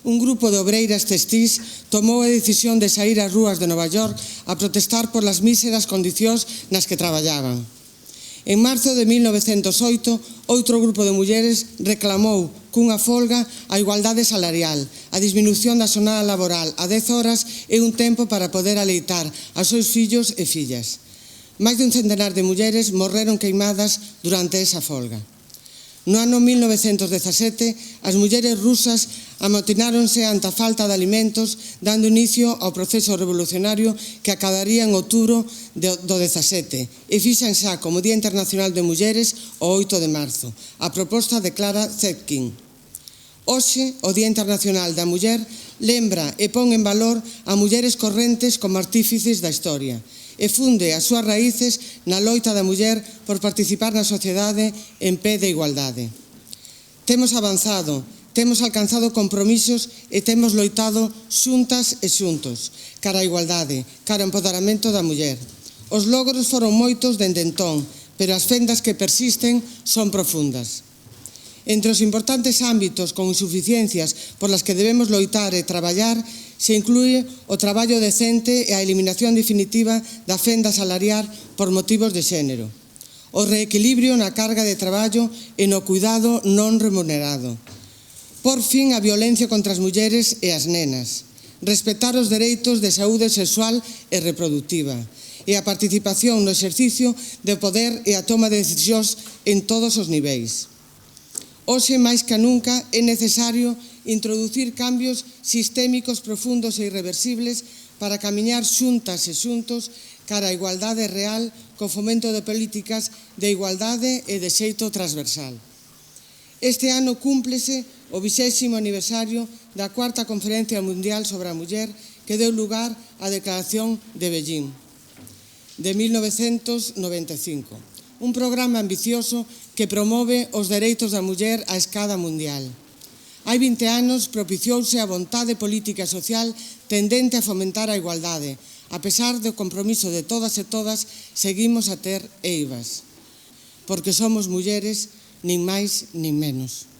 Un grupo de obreiras textís tomou a decisión de saír ás rúas de Nova York a protestar polas míseras condicións nas que traballaban. En marzo de 1908, outro grupo de mulleres reclamou cunha folga a igualdade salarial, a disminución da xornada laboral a 10 horas e un tempo para poder aleitar aos seus fillos e fillas. Máis de un centenar de mulleres morreron queimadas durante esa folga. No ano 1917, as mulleres rusas amotináronse ante a falta de alimentos, dando inicio ao proceso revolucionario que acabaría en outubro do 17 e fixan xa como Día Internacional de Mulleres o 8 de marzo, a proposta de Clara Zetkin. Hoxe, o Día Internacional da Muller lembra e pon en valor a mulleres correntes como artífices da historia e funde as súas raíces na loita da muller por participar na sociedade en pé de igualdade. Temos avanzado, temos alcanzado compromisos e temos loitado xuntas e xuntos cara á igualdade, cara ao empoderamento da muller. Os logros foron moitos dende entón, pero as fendas que persisten son profundas. Entre os importantes ámbitos con insuficiencias por las que debemos loitar e traballar se inclúe o traballo decente e a eliminación definitiva da fenda salarial por motivos de xénero, o reequilibrio na carga de traballo e no cuidado non remunerado, por fin a violencia contra as mulleres e as nenas, respetar os dereitos de saúde sexual e reproductiva e a participación no exercicio de poder e a toma de decisións en todos os niveis. Hoxe, máis que nunca, é necesario introducir cambios sistémicos profundos e irreversibles para camiñar xuntas e xuntos cara á igualdade real co fomento de políticas de igualdade e de xeito transversal. Este ano cúmplese o 20º aniversario da cuarta Conferencia Mundial sobre a Muller que deu lugar á Declaración de Beijing de 1995. Un programa ambicioso que promove os dereitos da muller á escala mundial. Hai 20 anos propiciouse a vontade política e social tendente a fomentar a igualdade. A pesar do compromiso de todas e todas, seguimos a ter eivas. Porque somos mulleres, nin máis nin menos.